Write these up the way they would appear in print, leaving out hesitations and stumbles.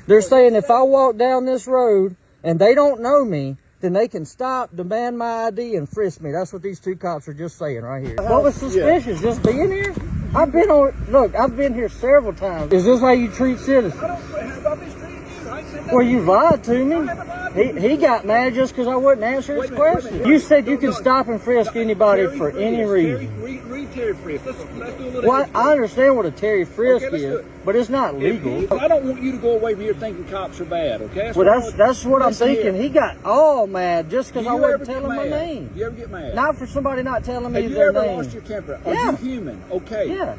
They're saying if I walk down this road and they don't know me, then they can stop, demand my ID, and frisk me. That's what these two cops are just saying right here. What was suspicious? Just being here? I've been on, look, I've been here several times. Is this how you treat citizens? Well, you lied to me. He got mad just because I wouldn't answer his question. You said you can stop and frisk anybody for any reason. Read Terry Frisk. Let's do a little. Well, I understand what a Terry Frisk is, but it's not legal. I don't want you to go away from here thinking cops are bad, okay? That's what I'm thinking. He got all mad just because I wasn't telling my name. You ever get mad? Not for somebody not telling me their name. Have you ever lost your temper? Are you human? Okay. Yeah.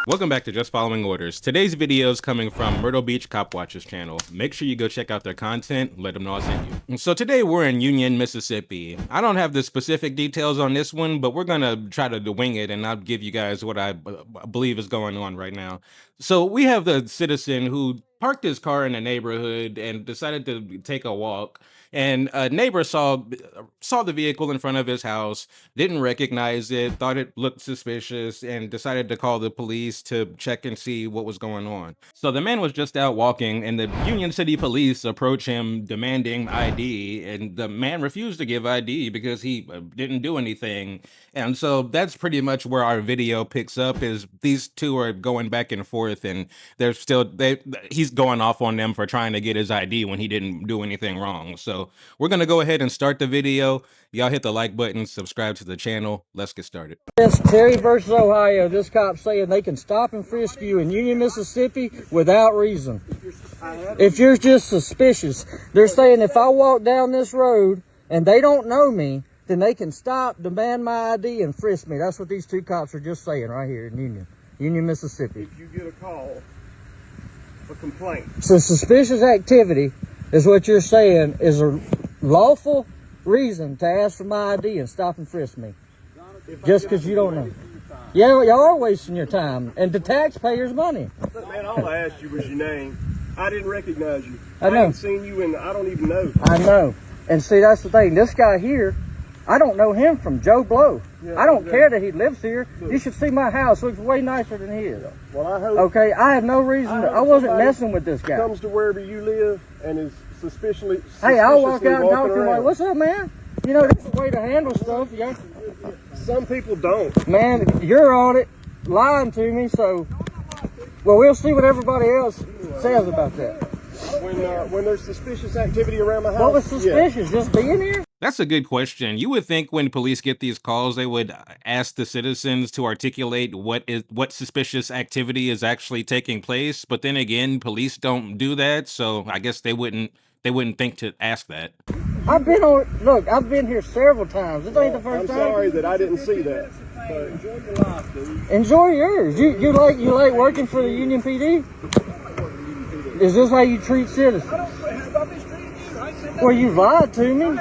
Welcome back to Just Following Orders. Today's video is coming from Myrtle Beach Cop Watchers channel. Make sure you go check out their content. Let them know I sent you. So today we're in Union, Mississippi. I don't have the specific details on this one, but we're gonna try to wing it, and I'll give you guys what I believe is going on right now. So we have the citizen who parked his car in the neighborhood and decided to take a walk. And a neighbor saw the vehicle in front of his house, didn't recognize it, thought it looked suspicious, and decided to call the police to check and see what was going on. So the man was just out walking, and the Union City Police approached him demanding ID, and the man refused to give ID because he didn't do anything. And so that's pretty much where our video picks up, is these two are going back and forth, and he's going off on them for trying to get his ID when he didn't do anything wrong. So we're going to go ahead and start the video. Y'all hit the like button, subscribe to the channel. Let's get started. Yes, Terry versus Ohio. This cop saying they can stop and frisk you in Union, Mississippi without reason. If you're just suspicious, they're saying if I walk down this road and they don't know me, then they can stop, demand my ID, and frisk me. That's what these two cops are just saying right here in Union, Mississippi. If you get a call, a complaint. So suspicious activity is what you're saying is a lawful reason to ask for my ID and stop and frisk me. Just because you don't know. Yeah, y'all are wasting your time and the taxpayers' money. Man, all I asked you was your name. I didn't recognize you. I know. I haven't seen you and I don't even know. I know. And see, that's the thing. This guy here, I don't know him from Joe Blow. Yeah, I don't care that he lives here. You should see my house. It looks way nicer than his. Well, I hope. Okay, I have no reason. I wasn't messing with this guy. Comes to wherever you live and is suspiciously. Hey, I'll walk out and talk to him like, "What's up, man?" You know, that's the way to handle stuff. Yeah. Some people don't. Man, you're on it, lying to me. So, well, we'll see what everybody else says about that. When there's suspicious activity around my house. What was suspicious? Yeah. Just being here? That's a good question. You would think when police get these calls, they would ask the citizens to articulate what suspicious activity is actually taking place. But then again, police don't do that, so I guess they wouldn't think to ask that. I've been here several times. This ain't the first time. I'm sorry that I didn't see that. Hey, enjoy your life, dude. Enjoy yours. You like working for the Union PD? Is this how you treat citizens? Well, you lied to me.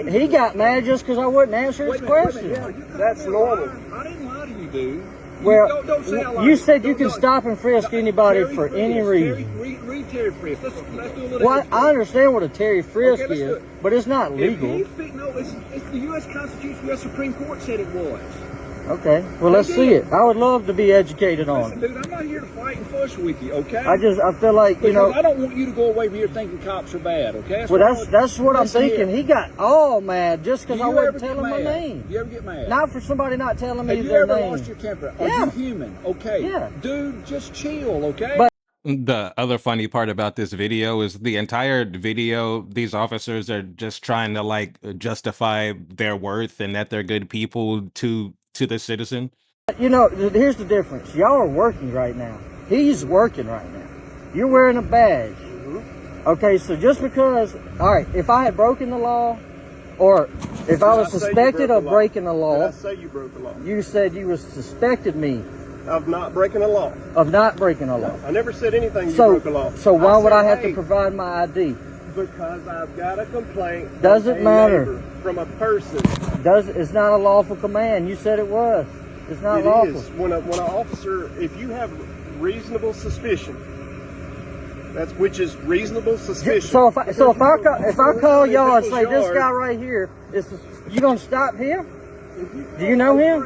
He got mad just because I wouldn't answer his question. That's normal. I didn't lie to you, dude. Well, don't say I lied. you said you can stop and frisk anybody for any reason. Read Terry Frisk. Let's do a little. Well, I understand what a Terry Frisk is, but it's not legal. No, it's the U.S. Constitution. U.S. Supreme Court said it was. Okay, well, let's see it. I would love to be educated on it. Dude, I'm not here to fight and fuss with you, okay? I feel like, you know. I don't want you to go away from here thinking cops are bad, okay? That's what I'm thinking. He got all mad just because I wasn't telling my name. You ever get mad? Not for somebody not telling me their name. Have you ever lost your temper? Are you human? Okay. Yeah. Dude, just chill, okay? But the other funny part about this video is the entire video, these officers are just trying to like justify their worth and that they're good people to the citizen. You know, here's the difference. Y'all are working right now. He's working right now. You're wearing a badge. Okay, so just because, all right, if I had broken the law, or if I was suspected of breaking the law. Did I say you broke the law? You said you suspected me. Of not breaking the law. Of not breaking the law. I never said anything you broke the law. So why would I have to provide my ID? Because I've got a complaint. Doesn't matter. From a person. It's not a lawful command. You said it was. It's not lawful. It is. When an officer, if you have reasonable suspicion, which is reasonable suspicion. So if I call y'all and say this guy right here you gonna stop him? Do you know him?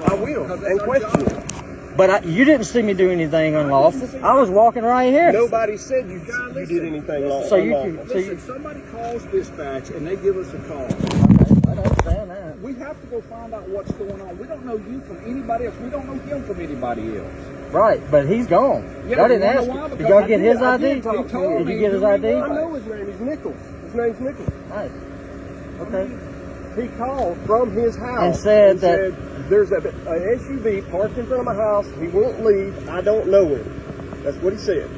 I will and question him. But you didn't see me do anything unlawful. I was walking right here. Nobody said you did anything unlawful. So you can. Listen, somebody calls dispatch and they give us a call. Okay, I understand that. We have to go find out what's going on. We don't know you from anybody else. We don't know him from anybody else. Right, but he's gone. Yeah, I didn't ask him. Did y'all get his ID? He told Did you me get his who he ID? was. I know his name. He's Nichols. His name's Nichols. Nice. Okay. He called from his house And said that there's an SUV parked in front of my house. He won't leave. I don't know him. That's what he said.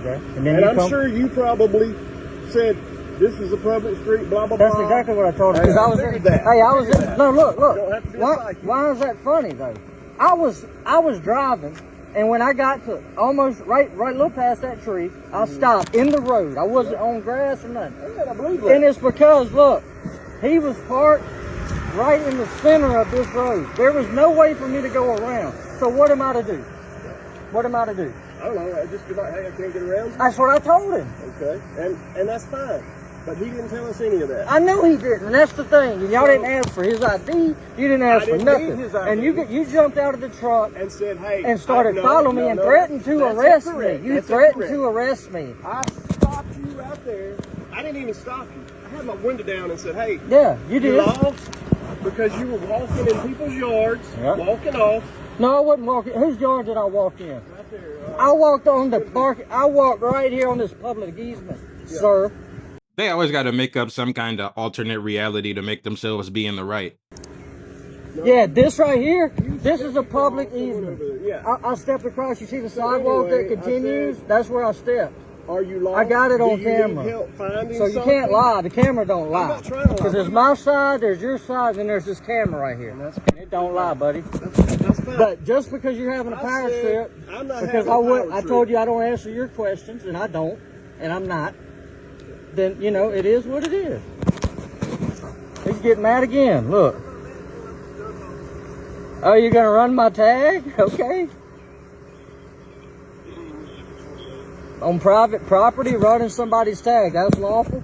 Okay. And then And you I'm sure you probably said, this is a public street, blah, blah, blah. That's exactly what I told him. Because I was figured that. Hey, I was in. No, look. You don't have to be a psychic. Why is that funny though? I was driving, and when I got to almost right a little past that tree, I stopped in the road. I wasn't on grass or nothing. Yeah, I believe that. And it's because look, he was parked right in the center of this road. There was no way for me to go around. So what am I to do? What am I to do? I don't know. Just be like, hey, I can't get around. That's what I told him. Okay, and that's fine. But he didn't tell us any of that. I knew he didn't, and that's the thing. And y'all didn't ask for his ID. You didn't ask for didn't nothing. need his ID. And you jumped out of the truck And said, hey. and started following me and threatened to arrest me. You threatened to arrest me. I stopped you right there. I didn't even stop you. I had my window down and said, hey. Yeah, you did. Lost because you were walking in people's yards, Yep. walking off. No, I wasn't walking. Whose yard did I walk in? Right there. I walked on the park. I walked right here on this public easement, sir. They always got to make up some kind of alternate reality to make themselves be in the right. Yeah, this right here, this is a public easement. Yeah. I stepped across. You see the sidewalk anyway, that continues? That's where I stepped. Are you lost? I got it on Do you need camera. help finding So you something? can't lie. The camera don't lie. not trying to lie. Because there's my side, there's your side, and there's this camera right here. And it don't lie, buddy. That's fine. But just because you're having a power trip, I'm not because having a power I trip. told you I don't answer your questions, and I don't, and I'm not, then, you know, it is what it is. He's getting mad again. Look. Oh, you're going to run my tag? Okay. On private property, running somebody's tag, that's lawful?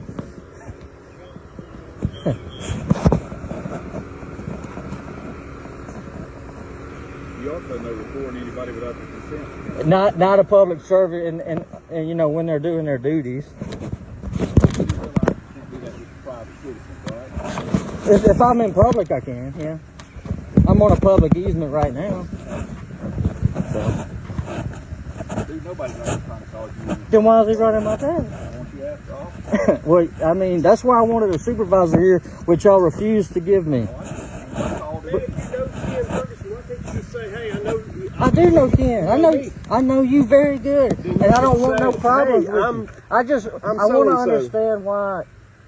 You also know reporting anybody without their consent. Not a public servant, and you know, when they're doing their duties. If I'm in public, I can, yeah. I'm on a public easement right now. So. Dude, nobody's ever trying to call you. Then why is he running my tag? Won't you ask off? Well, I mean, that's why I wanted a supervisor here, which y'all refused to give me. I do know Ken. I know you very good, and I don't want no problems with you. I want to understand why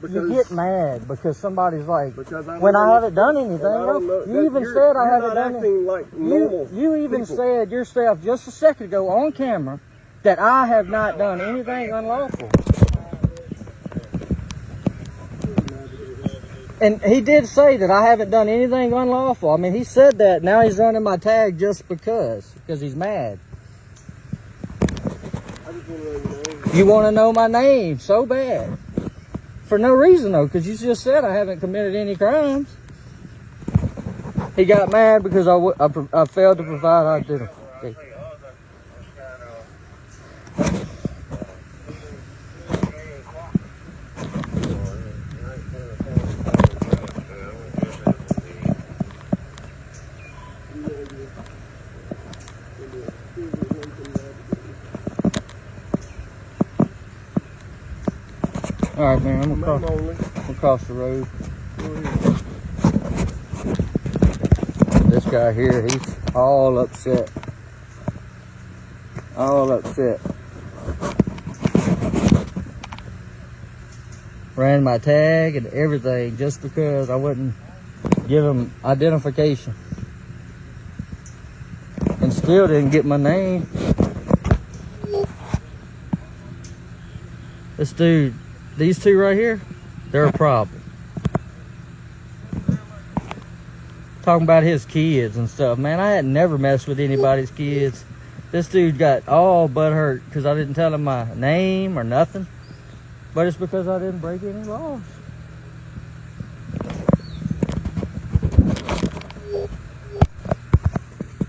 you get mad because somebody's like, when I haven't done anything. You even said I haven't done anything. You even said yourself just a second ago on camera that I have not done anything unlawful. And he did say that I haven't done anything unlawful. I mean, he said that. Now he's running my tag just because he's mad. You want to know my name so bad. For no reason, though, because you just said I haven't committed any crimes. He got mad because I failed to provide identity. All right, man, I'm gonna cross the road. This guy here, he's all upset. All upset. Ran my tag and everything just because I wouldn't give him identification. And still didn't get my name. This dude, these two right here, they're a problem. Talking about his kids and stuff. Man, I had never messed with anybody's kids. This dude got all but hurt because I didn't tell him my name or nothing. But it's because I didn't break any laws.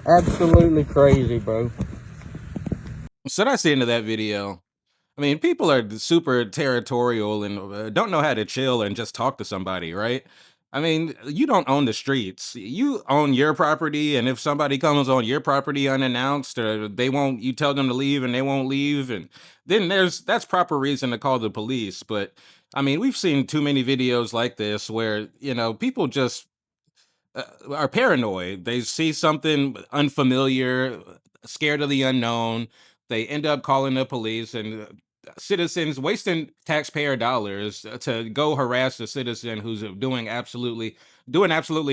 Absolutely crazy, bro. So that's the end of that video. I mean, people are super territorial and don't know how to chill and just talk to somebody, right? I mean, you don't own the streets. You own your property, and if somebody comes on your property unannounced, or they won't, you tell them to leave and they won't leave, and then that's proper reason to call the police. But I mean, we've seen too many videos like this where, people just are paranoid. They see something unfamiliar, scared of the unknown. They end up calling the police, and citizens wasting taxpayer dollars to go harass a citizen who's doing absolutely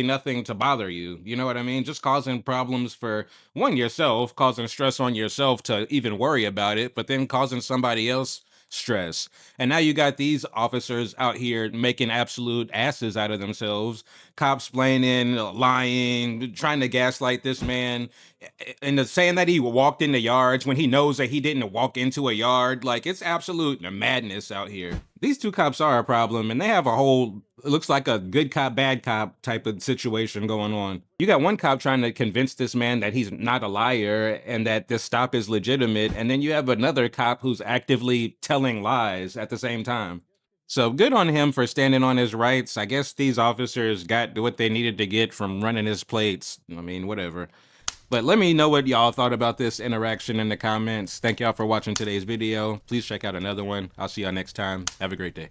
nothing to bother you. You know what I mean? Just causing problems for yourself, causing stress on yourself to even worry about it, but then causing somebody else stress. And now you got these officers out here making absolute asses out of themselves, copsplaining, lying, trying to gaslight this man, and saying that he walked into yards when he knows that he didn't walk into a yard. Like, it's absolute madness out here. These two cops are a problem, and they have a whole, it looks like a good cop, bad cop type of situation going on. You got one cop trying to convince this man that he's not a liar and that this stop is legitimate, and then you have another cop who's actively telling lies at the same time. So good on him for standing on his rights. I guess these officers got what they needed to get from running his plates. I mean, whatever. But let me know what y'all thought about this interaction in the comments. Thank y'all for watching today's video. Please check out another one. I'll see y'all next time. Have a great day.